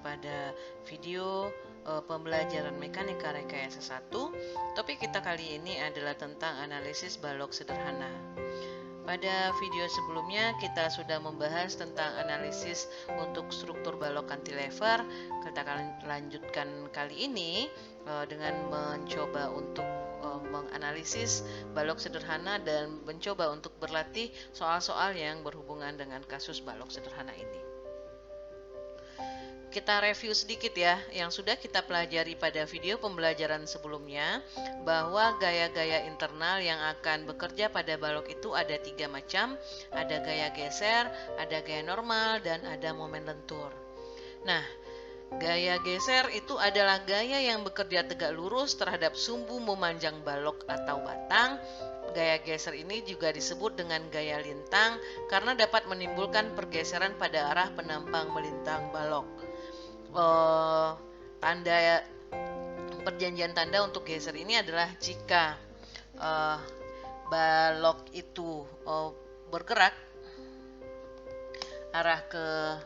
pada video pembelajaran mekanika rekayasa 1. Topik kita kali ini adalah tentang analisis balok sederhana. Pada video sebelumnya kita sudah membahas tentang analisis untuk struktur balok cantilever. Kita akan lanjutkan kali ini dengan mencoba untuk menganalisis balok sederhana dan mencoba untuk berlatih soal-soal yang berhubungan dengan kasus balok sederhana ini. Kita review sedikit ya, yang sudah kita pelajari pada video pembelajaran sebelumnya, bahwa gaya-gaya internal yang akan bekerja pada balok itu ada 3 macam, ada gaya geser, ada gaya normal, dan ada momen lentur. Nah, gaya geser itu adalah gaya yang bekerja tegak lurus terhadap sumbu memanjang balok atau batang. Gaya geser ini juga disebut dengan gaya lintang karena dapat menimbulkan pergeseran pada arah penampang melintang balok. Tanda perjanjian tanda untuk geser ini adalah jika balok itu bergerak arah ke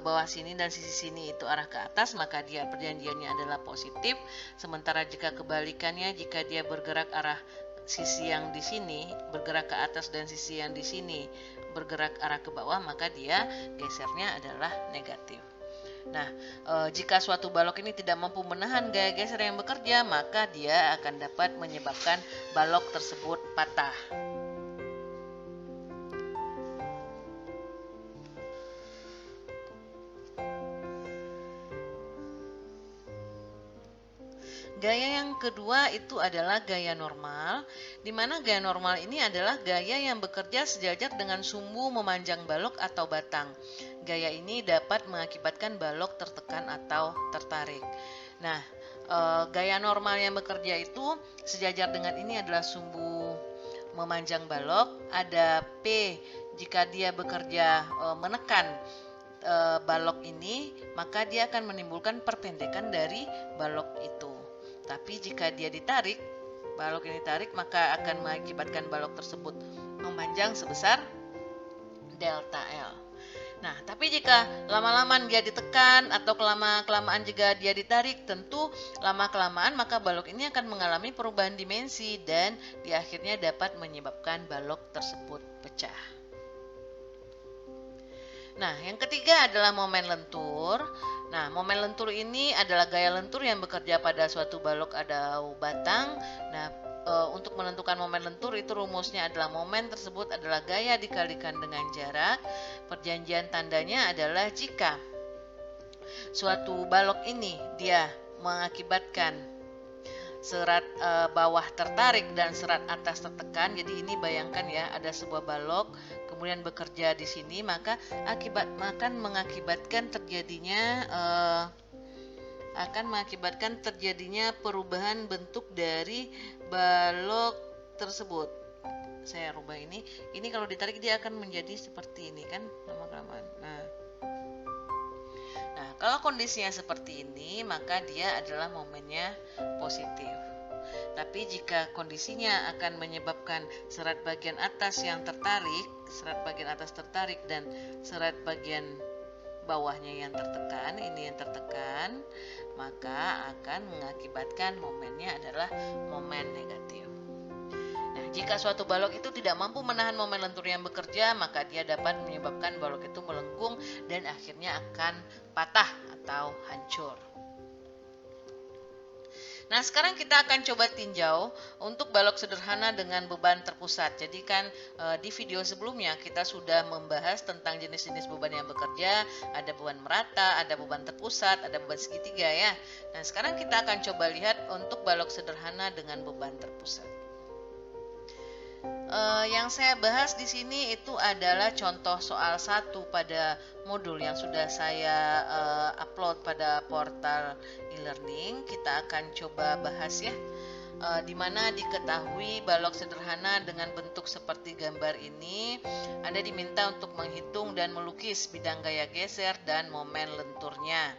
bawah sini dan sisi sini itu arah ke atas, maka dia perjanjiannya adalah positif. Sementara jika kebalikannya, jika dia bergerak arah sisi yang di sini bergerak ke atas dan sisi yang di sini bergerak arah ke bawah, maka dia gesernya adalah negatif. Nah, jika suatu balok ini tidak mampu menahan gaya geser yang bekerja, maka dia akan dapat menyebabkan balok tersebut patah. Gaya yang kedua itu adalah gaya normal, di mana gaya normal ini adalah gaya yang bekerja sejajar dengan sumbu memanjang balok atau batang. Gaya ini dapat mengakibatkan balok tertekan atau tertarik. Nah, gaya normal yang bekerja itu sejajar dengan ini adalah sumbu memanjang balok, ada P jika dia bekerja menekan balok ini, maka dia akan menimbulkan perpendekan dari balok itu. Tapi jika dia ditarik, balok ini tarik, maka akan mengakibatkan balok tersebut memanjang sebesar delta L. Nah, tapi jika lama-lama dia ditekan atau kelamaan juga dia ditarik, tentu lama-kelamaan maka balok ini akan mengalami perubahan dimensi dan di akhirnya dapat menyebabkan balok tersebut pecah. Nah, yang ketiga adalah momen lentur. Nah, momen lentur ini adalah gaya lentur yang bekerja pada suatu balok atau batang. Nah, untuk menentukan momen lentur itu rumusnya adalah momen tersebut adalah gaya dikalikan dengan jarak. Perjanjian tandanya adalah jika suatu balok ini dia mengakibatkan serat bawah tertarik dan serat atas tertekan. Jadi ini bayangkan ya, ada sebuah balok kemudian bekerja di sini, maka akan mengakibatkan terjadinya perubahan bentuk dari balok tersebut. Saya rubah ini kalau ditarik dia akan menjadi seperti ini kan lama-kelamaan. Nah, kalau kondisinya seperti ini, maka dia adalah momennya positif. Tapi jika kondisinya akan menyebabkan serat bagian atas tertarik dan serat bagian bawahnya yang tertekan, maka akan mengakibatkan momennya adalah momen negatif. Nah, jika suatu balok itu tidak mampu menahan momen lentur yang bekerja, maka dia dapat menyebabkan balok itu melengkung dan akhirnya akan patah atau hancur. Nah, sekarang kita akan coba tinjau untuk balok sederhana dengan beban terpusat. Jadi kan di video sebelumnya kita sudah membahas tentang jenis-jenis beban yang bekerja, ada beban merata, ada beban terpusat, ada beban segitiga ya. Nah, sekarang kita akan coba lihat untuk balok sederhana dengan beban terpusat. Yang saya bahas di sini itu adalah contoh soal 1 pada modul yang sudah saya upload pada portal e-learning. Kita akan coba bahas ya, di mana diketahui balok sederhana dengan bentuk seperti gambar ini, Anda diminta untuk menghitung dan melukis bidang gaya geser dan momen lenturnya.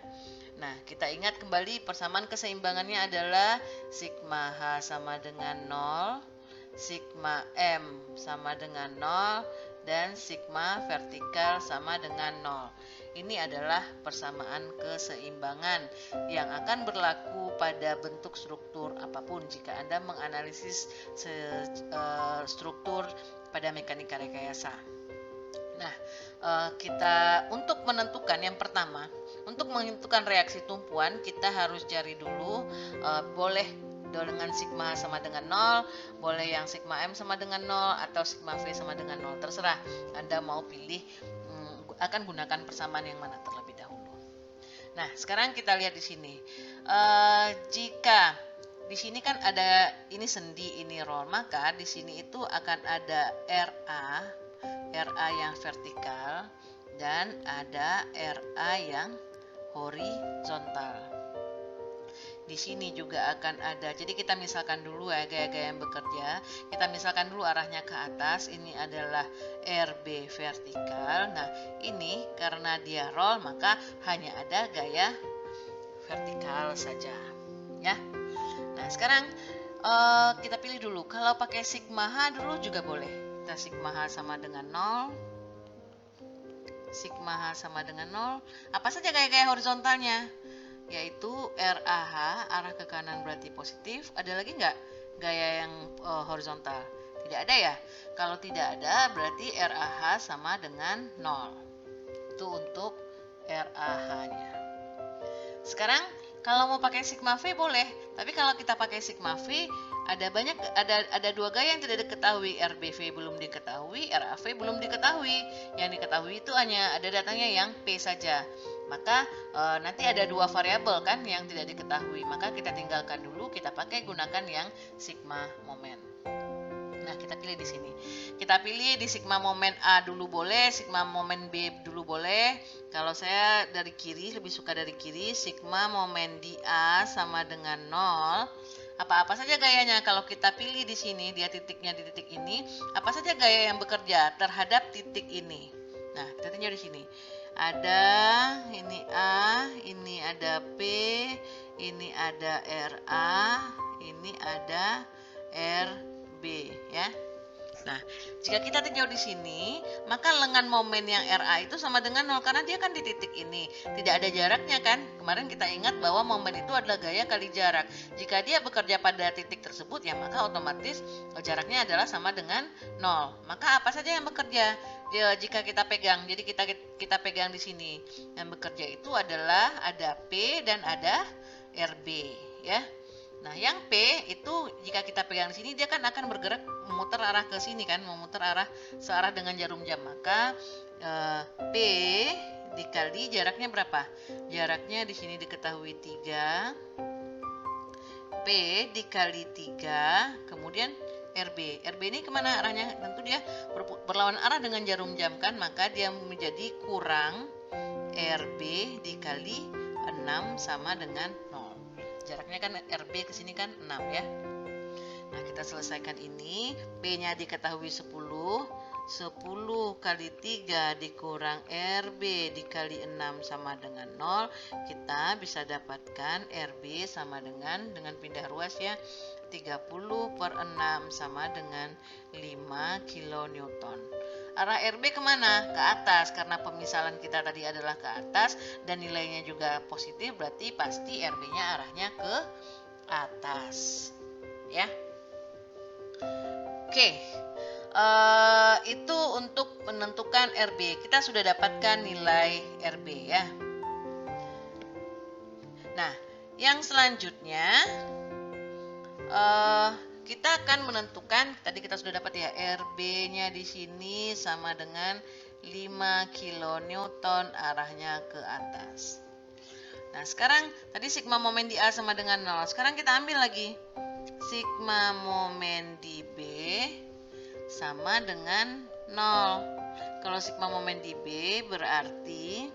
Nah, kita ingat kembali persamaan keseimbangannya adalah sigma H sama dengan 0, sigma M sama dengan 0, dan sigma vertikal sama dengan 0. Ini adalah persamaan keseimbangan yang akan berlaku pada bentuk struktur apapun jika Anda menganalisis struktur pada mekanika rekayasa. Nah, kita untuk menentukan yang pertama, untuk menentukan reaksi tumpuan kita harus cari dulu boleh dengan sigma sama dengan 0, boleh yang sigma M sama dengan 0 atau sigma V sama dengan 0, terserah Anda mau pilih akan gunakan persamaan yang mana terlebih dahulu. Nah, sekarang kita lihat di sini. Jika di sini kan ada ini sendi, ini roll, maka di sini itu akan ada RA yang vertikal dan ada RA yang horizontal. Di sini juga akan ada. Jadi kita misalkan dulu ya gaya-gaya yang bekerja. Kita misalkan dulu arahnya ke atas. Ini adalah RB vertikal. Nah, ini karena dia roll maka hanya ada gaya vertikal saja, ya. Nah, sekarang kita pilih dulu. Kalau pakai sigma H dulu juga boleh. Kita sigma H sama dengan 0. Sigma H sama dengan 0. Apa saja gaya-gaya horizontalnya? Yaitu RAH, arah ke kanan berarti positif. Ada lagi nggak gaya yang horizontal? Tidak ada ya? Kalau tidak ada berarti RAH sama dengan 0. Itu untuk RAH-nya. Sekarang kalau mau pakai sigma V boleh, tapi kalau kita pakai sigma V ada dua gaya yang tidak diketahui. RBV belum diketahui, RAV belum diketahui. Yang diketahui itu hanya ada datanya yang P saja. Maka nanti ada dua variabel kan yang tidak diketahui. Maka kita tinggalkan dulu, kita pakai gunakan yang sigma momen. Nah, kita pilih di sini. Kita pilih di sigma momen A dulu boleh, sigma momen B dulu boleh. Kalau saya dari kiri, lebih suka dari kiri. Sigma momen di A sama dengan 0. Apa-apa saja gayanya. Kalau kita pilih di sini, dia titiknya di titik ini. Apa saja gaya yang bekerja terhadap titik ini. Nah, kita tinjau di sini. Ada ini A, ini ada P, ini ada RA, ini ada RB, ya. Nah, jika kita tinjau di sini, maka lengan momen yang RA itu sama dengan 0 karena dia kan di titik ini. Tidak ada jaraknya kan? Kemarin kita ingat bahwa momen itu adalah gaya kali jarak. Jika dia bekerja pada titik tersebut, ya maka otomatis jaraknya adalah sama dengan 0. Maka apa saja yang bekerja? Jika kita pegang, jadi kita pegang di sini. Yang bekerja itu adalah ada P dan ada RB, ya. Nah, yang P itu jika kita pegang di sini dia kan akan bergerak memutar arah ke sini kan, memutar arah searah dengan jarum jam. Maka P dikali jaraknya berapa? Jaraknya di sini diketahui 3. P dikali 3, kemudian RB. RB ini kemana arahnya? Tentu dia berlawan arah dengan jarum jam kan, maka dia menjadi kurang RB dikali 6 sama dengan 0. Jaraknya kan RB ke sini kan 6 ya. Nah, kita selesaikan ini. P-nya diketahui 10. 10 kali 3 dikurang RB dikali 6 sama dengan 0. Kita bisa dapatkan RB sama dengan pindah ruas ya. 30 per 6 sama dengan 5 kilonewton. Arah RB kemana? Ke atas, karena pemisalan kita tadi adalah ke atas dan nilainya juga positif, berarti pasti RB-nya arahnya ke atas, ya. Oke, itu untuk menentukan RB. Kita sudah dapatkan nilai RB ya. Nah, yang selanjutnya kita akan menentukan, tadi kita sudah dapat ya, RB-nya di sini sama dengan 5 kilonewton arahnya ke atas. Nah, sekarang tadi sigma momen di A sama dengan 0. Sekarang kita ambil lagi. Sigma momen di B sama dengan 0. Kalau sigma momen di B berarti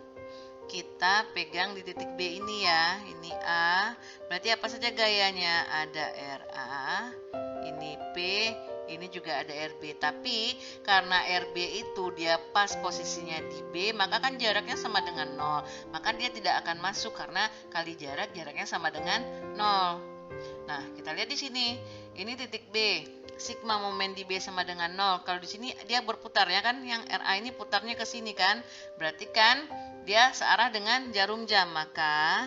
kita pegang di titik B ini ya, ini A, berarti apa saja gayanya? Ada RA, ini P, ini juga ada RB. Tapi karena RB itu dia pas posisinya di B, maka kan jaraknya sama dengan 0. Maka dia tidak akan masuk karena kali jaraknya sama dengan 0. Nah, kita lihat di sini, ini titik B. sigma momen di B sama dengan 0. Kalau di sini dia berputar ya kan, yang RA ini putarnya ke sini kan. Berarti kan dia searah dengan jarum jam, maka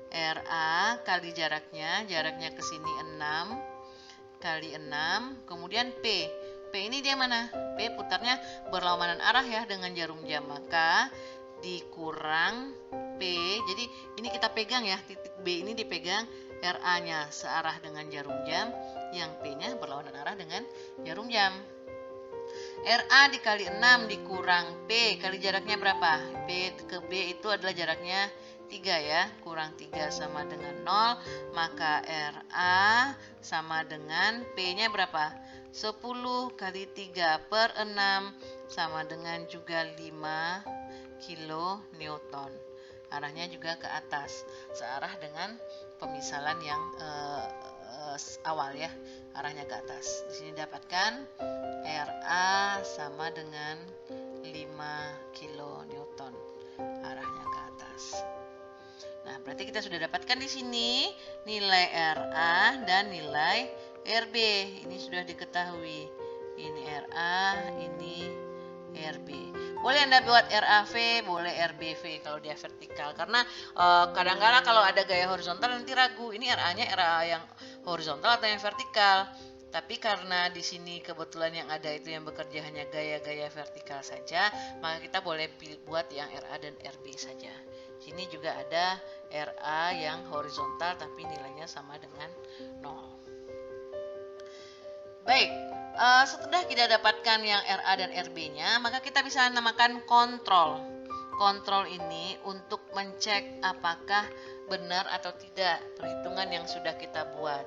RA kali jaraknya ke sini 6 kali 6, kemudian P. P ini dia mana? P putarnya berlawanan arah ya dengan jarum jam, maka dikurang P. Jadi ini kita pegang ya, titik B ini dipegang, RA-nya searah dengan jarum jam, yang P-nya berlawanan arah dengan jarum jam. RA dikali 6 dikurang P kali jaraknya berapa? P ke B itu adalah jaraknya 3 ya, kurang 3 sama dengan 0, maka RA sama dengan P-nya berapa? 10 kali 3 per 6 sama dengan juga 5 kilonewton. Arahnya juga ke atas, searah dengan pemisalan yang awal ya, arahnya ke atas. Di sini dapatkan RA sama dengan 5 kilonewton, arahnya ke atas. Nah, berarti kita sudah dapatkan di sini nilai RA dan nilai RB. Ini sudah diketahui. Ini RA, ini RB. Boleh Anda buat RAV, boleh RBV kalau dia vertikal. Karena kadang-kadang kalau ada gaya horizontal nanti ragu, ini RA-nya RA yang horizontal atau yang vertikal. Tapi karena di sini kebetulan yang ada itu yang bekerja hanya gaya-gaya vertikal saja, maka kita boleh buat yang RA dan RB saja. Sini juga ada RA yang horizontal tapi nilainya sama dengan 0. Baik, setelah kita dapatkan yang RA dan RB-nya, maka kita bisa namakan kontrol. Kontrol ini untuk mencek apakah benar atau tidak perhitungan yang sudah kita buat.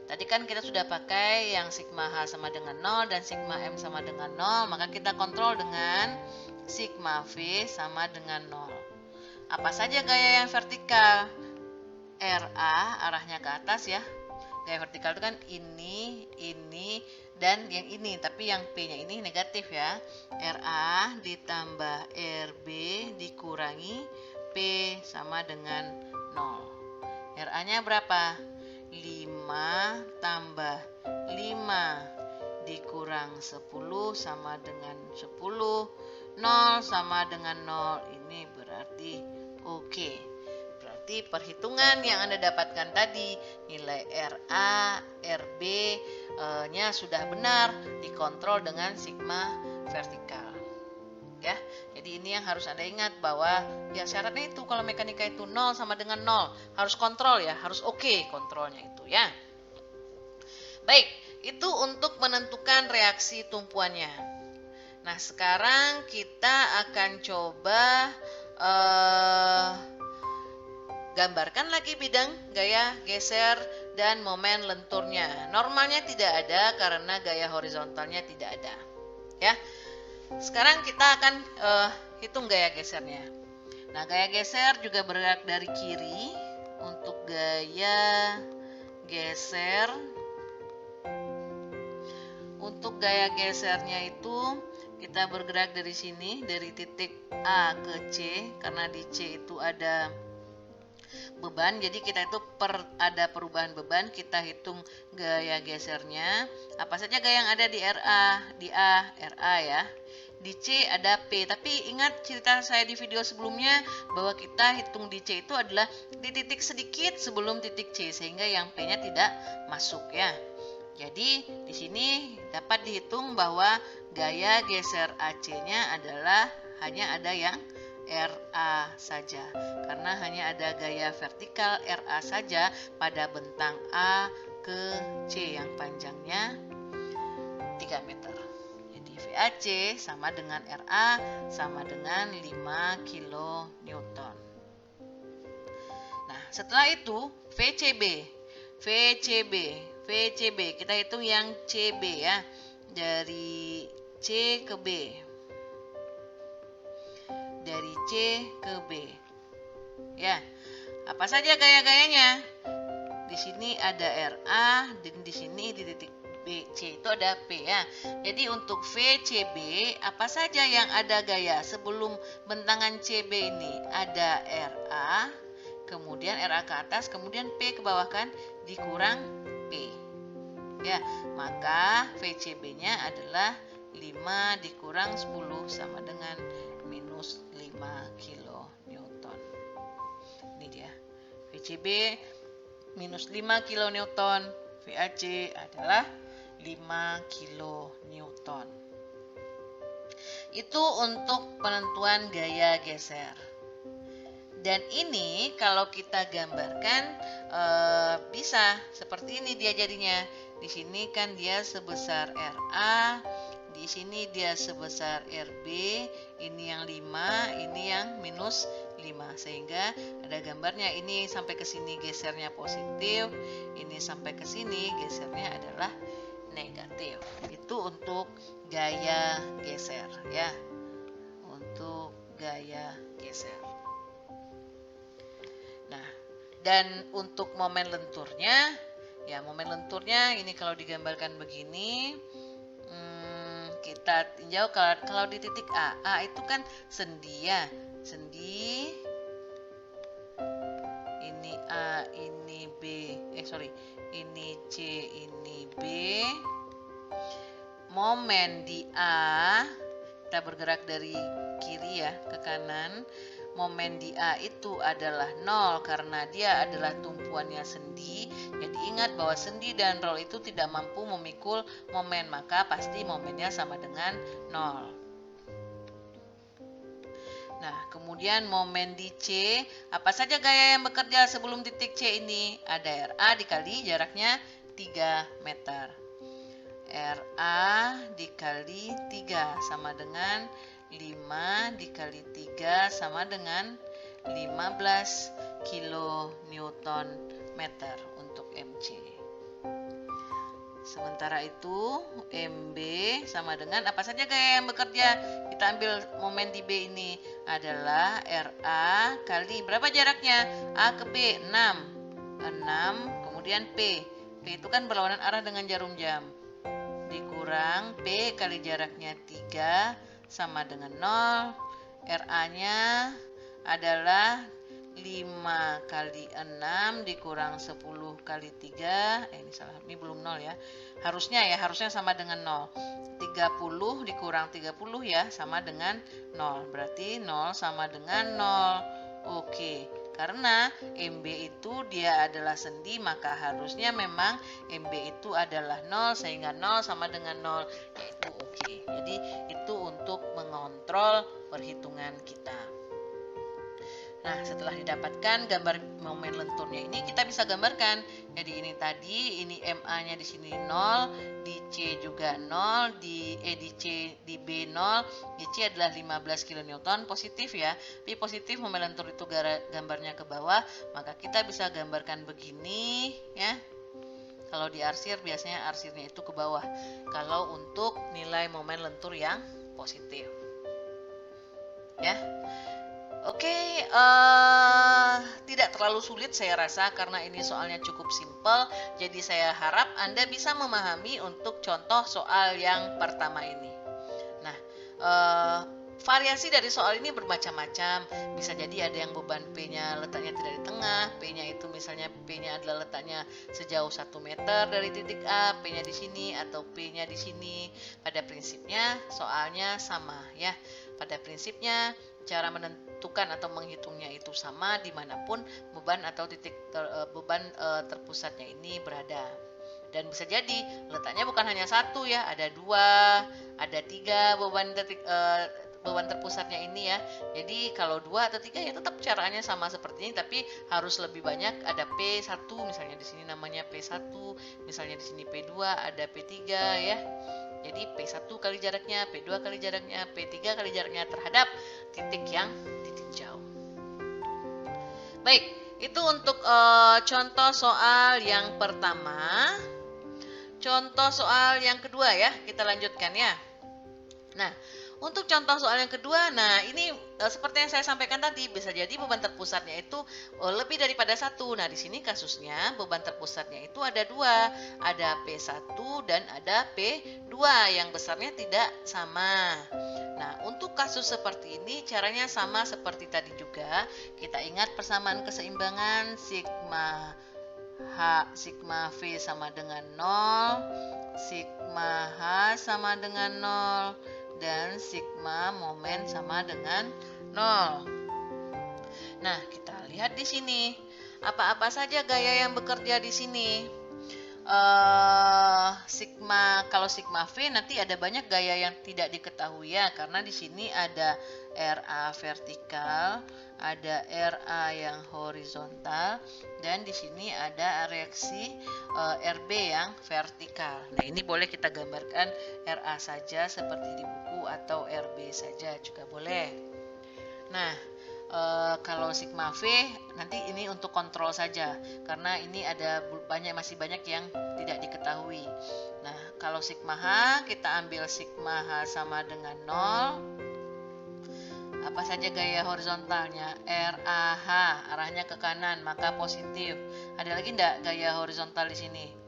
Tadi kan kita sudah pakai yang sigma H sama dengan 0 dan sigma M sama dengan 0, maka kita kontrol dengan sigma V sama dengan 0. Apa saja gaya yang vertikal? RA arahnya ke atas ya. Gaya vertikal itu kan ini, dan yang ini. Tapi yang P-nya ini negatif ya. RA ditambah RB dikurangi P sama dengan 0. RA-nya berapa? 5 tambah 5 dikurang 10 sama dengan 10. 0 sama dengan 0. Ini berarti oke. Berarti perhitungan yang Anda dapatkan tadi, nilai RA, RB nya sudah benar, dikontrol dengan sigma vertikal. Ya, jadi ini yang harus Anda ingat bahwa ya syaratnya itu kalau mekanika itu 0 sama dengan 0, harus kontrol ya, harus oke kontrolnya itu ya. Baik, itu untuk menentukan reaksi tumpuannya. Nah, sekarang kita akan coba gambarkan lagi bidang gaya geser dan momen lenturnya. Normalnya tidak ada karena gaya horizontalnya tidak ada. Ya. Sekarang kita akan hitung gaya gesernya. Nah, gaya geser juga bergerak dari kiri. Untuk gaya geser, untuk gaya gesernya itu kita bergerak dari sini, dari titik A ke C, karena di C itu ada beban, jadi kita itu ada perubahan beban, kita hitung gaya gesernya. Apa saja gaya yang ada di RA, di A, RA ya. Di C ada P, tapi ingat cerita saya di video sebelumnya bahwa kita hitung di C itu adalah di titik sedikit sebelum titik C, sehingga yang P-nya tidak masuk ya. Jadi di sini dapat dihitung bahwa gaya geser AC-nya adalah hanya ada yang RA saja, karena hanya ada gaya vertikal RA saja pada bentang A ke C yang panjangnya 3 meter. Jadi VAC sama dengan RA sama dengan 5 kilonewton. Nah, setelah itu VCB kita hitung yang CB ya, dari C ke B. Dari C ke B. Ya. Apa saja gaya-gayanya? Di sini ada RA dan di sini di titik BC itu ada P ya. Jadi untuk VCB apa saja yang ada gaya sebelum bentangan CB ini? Ada RA, kemudian RA ke atas, kemudian P ke bawah kan, dikurang P. Ya, maka VCB-nya adalah 5 dikurang 10 sama dengan minus 5 kilonewton. Ini dia. VCB minus 5 kilonewton, VAC adalah 5 kilonewton. Itu untuk penentuan gaya geser. Dan ini kalau kita gambarkan bisa seperti ini dia jadinya. Di sini kan dia sebesar RA, di sini dia sebesar RB, ini yang 5, ini yang minus 5. Sehingga ada gambarnya, ini sampai ke sini gesernya positif, ini sampai ke sini gesernya adalah negatif. Itu untuk gaya geser ya. Untuk gaya geser. Nah, dan untuk momen lenturnya, ya momen lenturnya ini kalau digambarkan begini, kita tinjau kalau di titik A itu kan sendi ya, sendi, ini A, ini B, ini C, ini B. Momen di A, kita bergerak dari kiri ya ke kanan. Momen di A itu adalah 0 karena dia adalah tumpuannya sendi. Jadi ingat bahwa sendi dan roll itu tidak mampu memikul momen, maka pasti momennya sama dengan 0. Nah, kemudian momen di C, apa saja gaya yang bekerja sebelum titik C ini? Ada RA dikali jaraknya 3 meter. RA dikali 3 sama dengan 5 dikali 3 sama dengan 15 kilonewton meter untuk MC. Sementara itu MB sama dengan apa saja gaya yang bekerja. Kita ambil momen di B ini adalah RA kali berapa jaraknya? A ke B 6. 6 kemudian P. P itu kan berlawanan arah dengan jarum jam. Dikurang P kali jaraknya 3 sama dengan 0. RA-nya adalah 5 kali 6 dikurang 10 kali 3. Ini salah, ini belum 0 ya. Harusnya sama dengan 0. 30 dikurang 30 ya sama dengan 0. Berarti 0 sama dengan 0. Oke. Karena MB itu dia adalah sendi, maka harusnya memang MB itu adalah 0 sehingga 0 sama dengan 0, yaitu oke. Jadi itu untuk mengontrol perhitungan kita. Nah, setelah didapatkan gambar momen lenturnya ini, kita bisa gambarkan. Jadi ini tadi, ini MA-nya di sini 0, di C juga 0, di C di B 0, di C adalah 15 kN positif ya. Tapi positif momen lentur itu gambarnya ke bawah, maka kita bisa gambarkan begini ya. Kalau di arsir biasanya arsirnya itu ke bawah. Kalau untuk nilai momen lentur yang positif. Ya. Oke, tidak terlalu sulit saya rasa karena ini soalnya cukup simpel. Jadi saya harap Anda bisa memahami untuk contoh soal yang pertama ini. Nah, variasi dari soal ini bermacam-macam. Bisa jadi ada yang beban P-nya letaknya tidak di tengah. P-nya itu misalnya P-nya adalah letaknya sejauh 1 meter dari titik A, P-nya di sini atau P-nya di sini. Pada prinsipnya soalnya sama ya. Pada prinsipnya cara menentukan atau menghitungnya itu sama dimanapun beban atau titik beban terpusatnya ini berada. Dan bisa jadi letaknya bukan hanya satu ya, ada 2, ada 3 beban terpusatnya ini ya. Jadi kalau 2 atau 3 ya tetap caranya sama seperti ini, tapi harus lebih banyak. Ada P1 misalnya di sini namanya P1, misalnya di sini P2, ada P3 ya. Jadi P1 kali jaraknya, P2 kali jaraknya, P3 kali jaraknya terhadap titik yang ditinjau. Baik, itu untuk contoh soal yang pertama. Contoh soal yang kedua ya, kita lanjutkan ya. Nah, untuk contoh soal yang kedua, nah ini seperti yang saya sampaikan tadi, bisa jadi beban terpusatnya itu lebih daripada 1. Nah, di sini kasusnya beban terpusatnya itu ada 2, ada P1 dan ada P2 yang besarnya tidak sama. Nah, untuk kasus seperti ini caranya sama seperti tadi juga. Kita ingat persamaan keseimbangan sigma sigma V sama dengan 0, sigma H sama dengan 0, dan sigma momen sama dengan 0. Nah, kita lihat di sini. Apa-apa saja gaya yang bekerja di sini? Kalau sigma V nanti ada banyak gaya yang tidak diketahui ya, karena di sini ada RA vertikal, ada RA yang horizontal, dan di sini ada reaksi RB yang vertikal. Nah, ini boleh kita gambarkan RA saja seperti di buku atau RB saja juga boleh. Nah, kalau sigma V nanti ini untuk kontrol saja, karena ini ada masih banyak yang tidak diketahui. Nah, kalau sigma H, kita ambil sigma H sama dengan 0. Apa saja gaya horizontalnya? RAH, arahnya ke kanan, maka positif. Ada lagi enggak gaya horizontal di sini?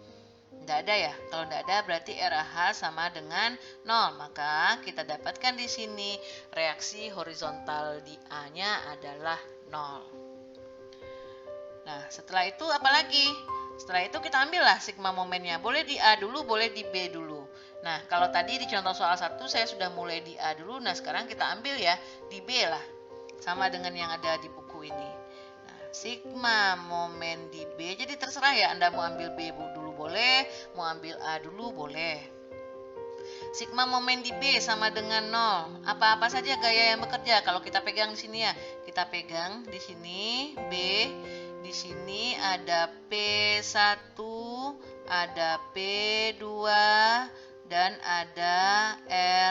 Tidak ada ya. Kalau tidak ada berarti RAH sama dengan 0. Maka kita dapatkan di sini reaksi horizontal di A-nya adalah 0. Nah, setelah itu apa lagi? Setelah itu kita ambillah sigma momennya. Boleh di A dulu, boleh di B dulu. Nah, kalau tadi di contoh soal 1 saya sudah mulai di A dulu. Nah, sekarang kita ambil ya di B lah. Sama dengan yang ada di buku ini. Sigma momen di B, jadi terserah ya, Anda mau ambil B dulu boleh, mau ambil A dulu boleh. Sigma momen di B sama dengan 0. Apa-apa saja gaya yang bekerja. Kalau kita pegang di sini ya, kita pegang di sini B, di sini ada P1, ada P2, dan ada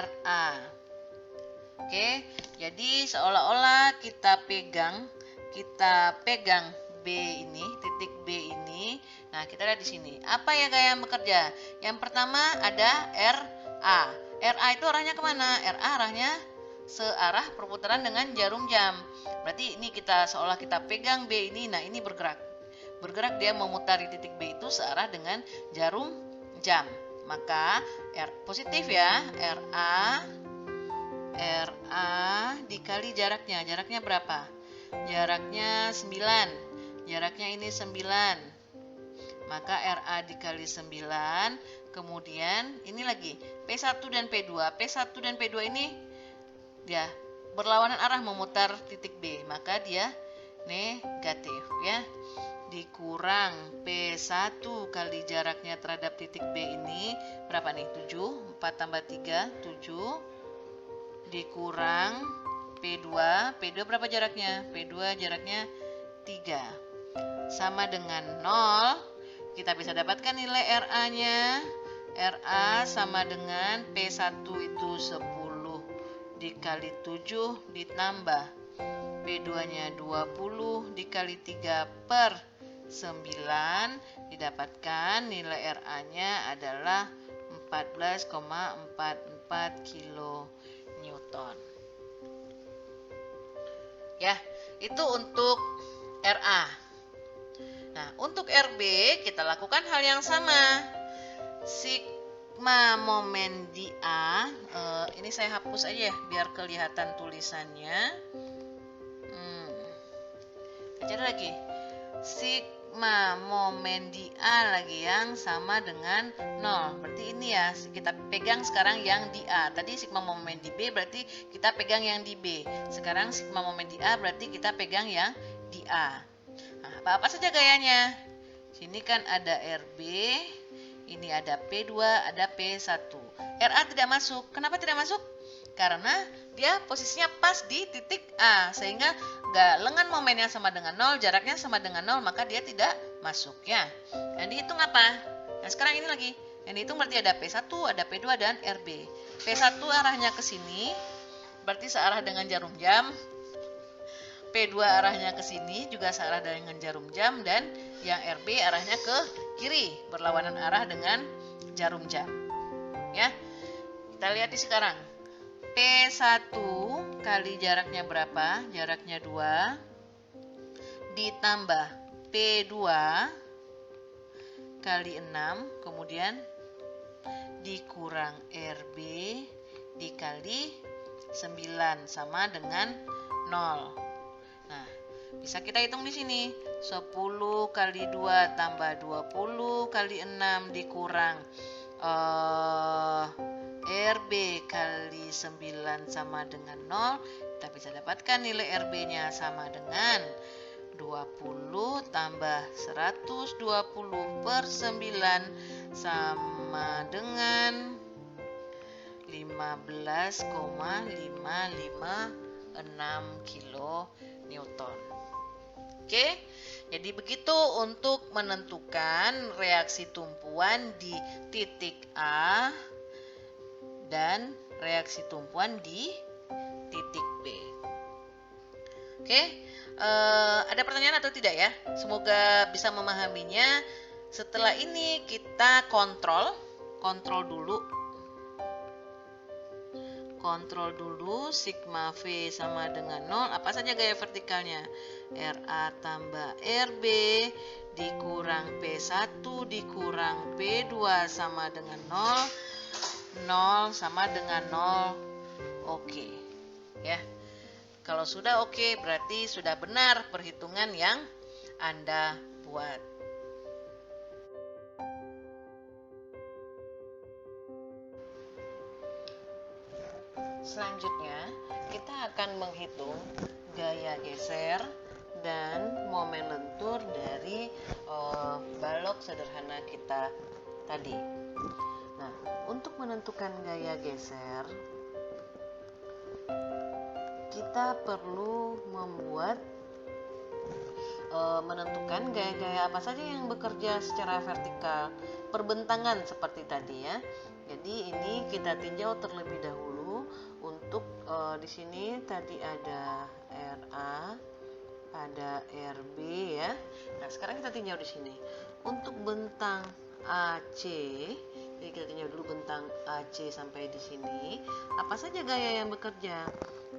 RA. Oke, jadi seolah-olah kita pegang B ini, titik B ini. Nah, kita lihat di sini. Apa ya gaya yang bekerja? Yang pertama ada RA. RA itu arahnya kemana? RA arahnya searah perputaran dengan jarum jam. Berarti ini seolah kita pegang B ini. Nah, ini bergerak. Bergerak dia memutari titik B itu searah dengan jarum jam. Maka positif ya, RA dikali jaraknya. Jaraknya berapa? Jaraknya 9. Jaraknya ini 9. Maka RA dikali 9. Kemudian ini lagi P1 dan P2. P1 dan P2 ini dia berlawanan arah memutar titik B. Maka dia negatif ya. Dikurang P1 kali jaraknya terhadap titik B ini berapa nih? 7. 4 tambah 3 7. Dikurang P2 berapa jaraknya? P2 jaraknya 3. Sama dengan 0. Kita bisa dapatkan nilai RA-nya. RA sama dengan P1 itu 10 dikali 7 ditambah P2-nya 20 dikali 3 per 9. Didapatkan nilai RA-nya adalah 14,44 kN. Ya, itu untuk RA. Nah, untuk RB kita lakukan hal yang sama. Sigma momen di A, ini saya hapus aja ya biar kelihatan tulisannya. Cari lagi. Sigma momen di A lagi yang sama dengan 0. Berarti ini ya, kita pegang sekarang yang di A. Tadi sigma momen di B berarti kita pegang yang di B. Sekarang sigma momen di A berarti kita pegang yang di A. Nah, apa-apa saja gayanya? Sini kan ada RB, ini ada P2, ada P1. RA tidak masuk. Kenapa tidak masuk? Karena dia posisinya pas di titik A, sehingga lengan momennya sama dengan 0, jaraknya sama dengan 0, maka dia tidak masuk ya. Yang dihitung apa? Nah, sekarang ini lagi. Yang dihitung berarti ada P1, ada P2 dan RB. P1 arahnya ke sini, berarti searah dengan jarum jam. P2 arahnya ke sini, juga searah dengan jarum jam, dan yang RB arahnya ke kiri, berlawanan arah dengan jarum jam. Ya. Kita lihat di sekarang. P1 kali jaraknya berapa? Jaraknya 2 ditambah P2 kali 6, kemudian dikurang RB dikali 9 sama dengan 0. Nah, Bisa kita hitung di sini. 10 kali 2 tambah 20 kali 6 dikurang RB kali 9 sama dengan 0. Kita bisa dapatkan nilai RB-nya sama dengan 20 tambah 120 per 9 sama dengan 15,556 kilo Newton. Oke, jadi begitu untuk menentukan reaksi tumpuan di titik A dan reaksi tumpuan di titik B. Oke, ada pertanyaan atau tidak ya? Semoga bisa memahaminya. Setelah ini kita kontrol dulu sigma V sama dengan 0. Apa saja gaya vertikalnya? RA tambah RB dikurang P1 dikurang P2 sama dengan 0. 0 sama dengan 0. Oke. Ya. Kalau sudah oke, berarti sudah benar perhitungan yang Anda buat. Selanjutnya, kita akan menghitung gaya geser dan momen lentur dari balok sederhana kita tadi. Nah, untuk menentukan gaya geser, kita perlu menentukan gaya-gaya apa saja yang bekerja secara vertikal, perbentangan seperti tadi ya. Jadi ini kita tinjau terlebih dahulu. Untuk di sini tadi ada RA, ada RB ya. Nah, sekarang kita tinjau di sini. Untuk bentang AC, jadi kita tinjau dulu bentang AC sampai di sini. Apa saja gaya yang bekerja?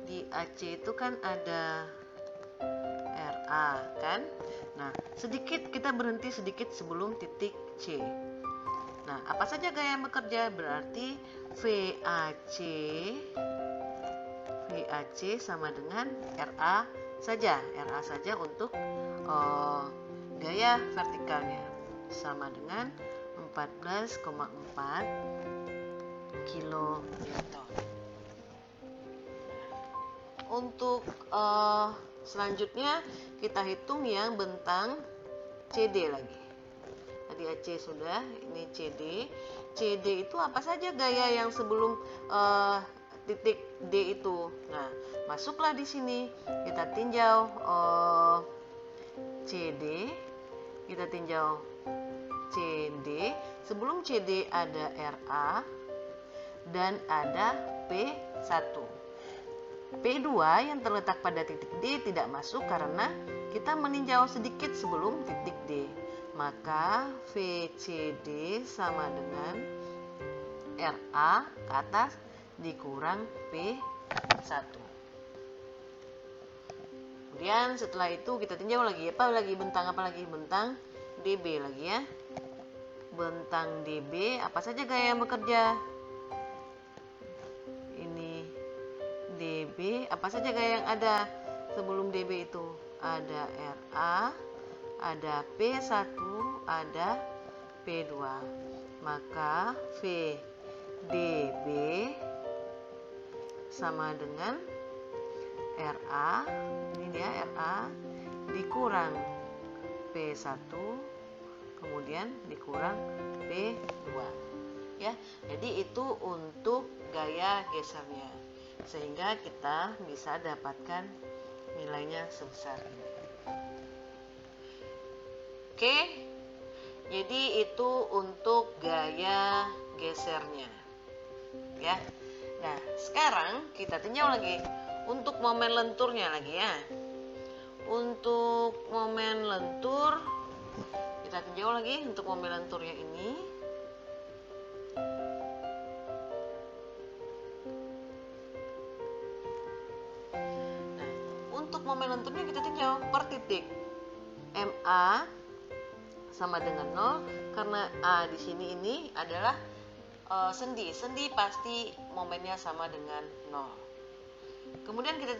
Di AC itu kan ada RA kan? Nah, kita berhenti sedikit sebelum titik C. Nah, apa saja gaya yang bekerja? Berarti VAC sama dengan RA saja untuk gaya vertikalnya sama dengan 14,4 kilo Newton. Untuk selanjutnya kita hitung yang bentang CD lagi. Tadi AC sudah, ini CD. CD itu apa saja gaya yang sebelum titik D itu. Nah, masuklah di sini. Kita tinjau CD. Kita tinjau CD. Sebelum CD ada RA dan ada P1. P2 yang terletak pada titik D tidak masuk karena kita meninjau sedikit sebelum titik D. Maka VCD sama dengan RA ke atas dikurang P1. Kemudian setelah itu kita tinjau lagi bentang DB lagi ya. Bentang DB apa saja gaya yang bekerja? Ini DB, apa saja gaya yang ada sebelum DB itu? Ada RA, ada P1, ada P2. Maka VDB sama dengan RA, ini dia RA dikurang P1 kemudian dikurang P2. Ya, jadi itu untuk gaya gesernya. Sehingga kita bisa dapatkan nilainya sebesar ini. Oke, jadi itu untuk gaya gesernya, ya. Nah, sekarang kita tinjau lagi untuk momen lenturnya lagi ya. Untuk momen lentur, kita tinjau lagi untuk momen lenturnya ini. Nah, untuk momen lenturnya kita tinjau per titik. MA sama dengan 0 karena A di sini ini adalah sendi. Sendi pasti momennya sama dengan 0. Kemudian kita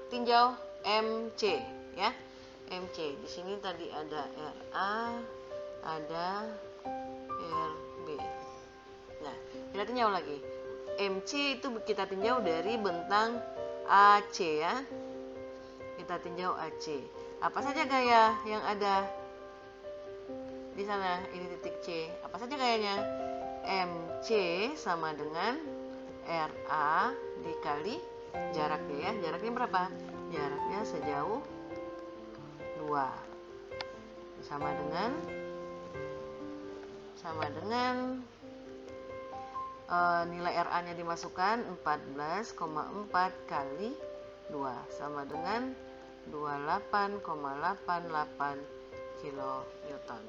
tinjau MC ya. MC. Di sini tadi ada RA, ada RB. Nah, kita tinjau lagi. MC itu kita tinjau dari bentang AC ya. Kita tinjau AC. Apa saja gaya yang ada di sana? Ini titik C. Apa saja gayanya? MC sama dengan RA dikali jaraknya ya. Jaraknya berapa? Jaraknya sejauh 2. Sama dengan nilai RA-nya dimasukkan 14,4 kali 2 sama dengan 28,88 kilonewton.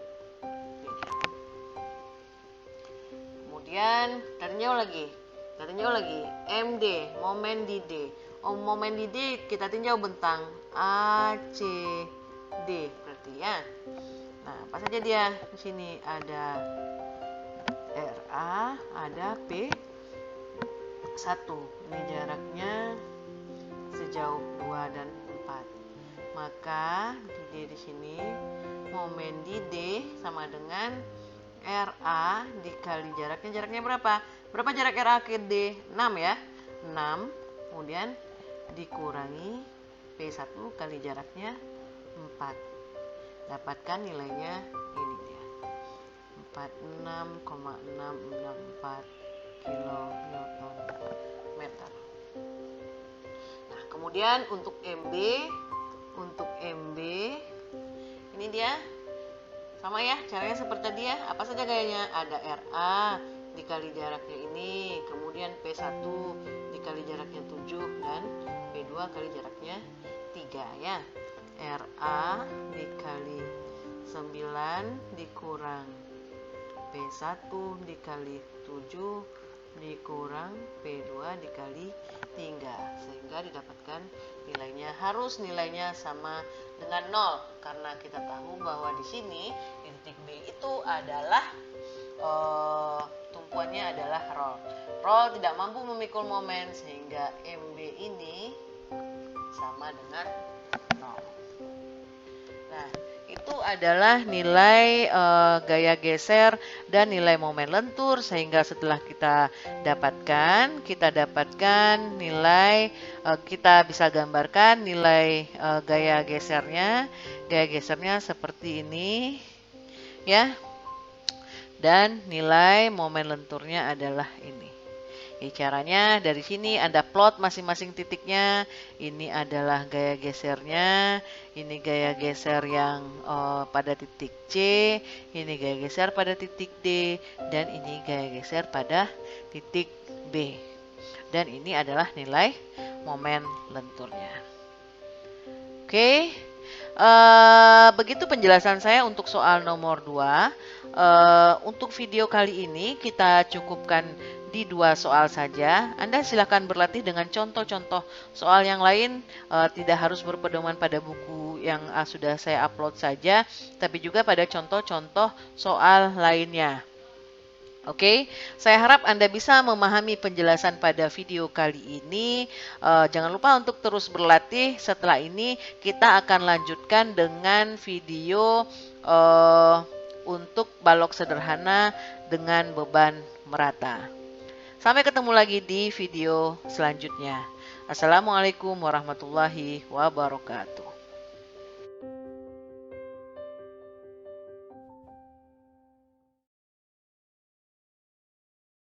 Kemudian kita tinjau lagi MD, momen di D. Momen di D kita tinjau bentang ACD berarti ya. Nah, apa saja dia? Di sini ada RA, ada P1. Ini jaraknya sejauh 2 dan 4. Maka di D di sini momen di D sama dengan RA dikali jaraknya berapa? Berapa jarak RA ke D? 6 ya. 6. Kemudian dikurangi P1 kali jaraknya 4. Dapatkan nilainya ini dia. 46,664 kilonewton meter. Nah, kemudian untuk MB ini dia sama ya, caranya seperti tadi ya. Apa saja gayanya? Ada RA dikali jaraknya ini, kemudian P1 dikali jaraknya 7 dan P2 kali jaraknya 3 ya. RA dikali 9 dikurang P1 dikali 7 dikurang P2 dikali 3, sehingga didapatkan nilainya sama dengan 0, karena kita tahu bahwa di sini di titik B itu adalah tumpuannya adalah roll. Roll tidak mampu memikul momen, sehingga MB ini sama dengan 0. Nah, itu adalah nilai gaya geser dan nilai momen lentur, sehingga setelah kita dapatkan nilai, kita bisa gambarkan nilai gaya gesernya seperti ini ya, dan nilai momen lenturnya adalah ini. Caranya dari sini Anda plot masing-masing titiknya. Ini adalah gaya gesernya, ini gaya geser yang pada titik C, ini gaya geser pada titik D, dan ini gaya geser pada titik B. Dan ini adalah nilai momen lenturnya. Oke, begitu penjelasan saya untuk soal nomor 2. Untuk video kali ini kita cukupkan di 2 soal saja. Anda silakan berlatih dengan contoh-contoh soal yang lain, tidak harus berpedoman pada buku yang sudah saya upload saja, tapi juga pada contoh-contoh soal lainnya. Oke, saya harap Anda bisa memahami penjelasan pada video kali ini. Jangan lupa untuk terus berlatih. Setelah ini kita akan lanjutkan dengan video untuk balok sederhana dengan beban merata. Sampai ketemu lagi di video selanjutnya. Assalamualaikum warahmatullahi wabarakatuh.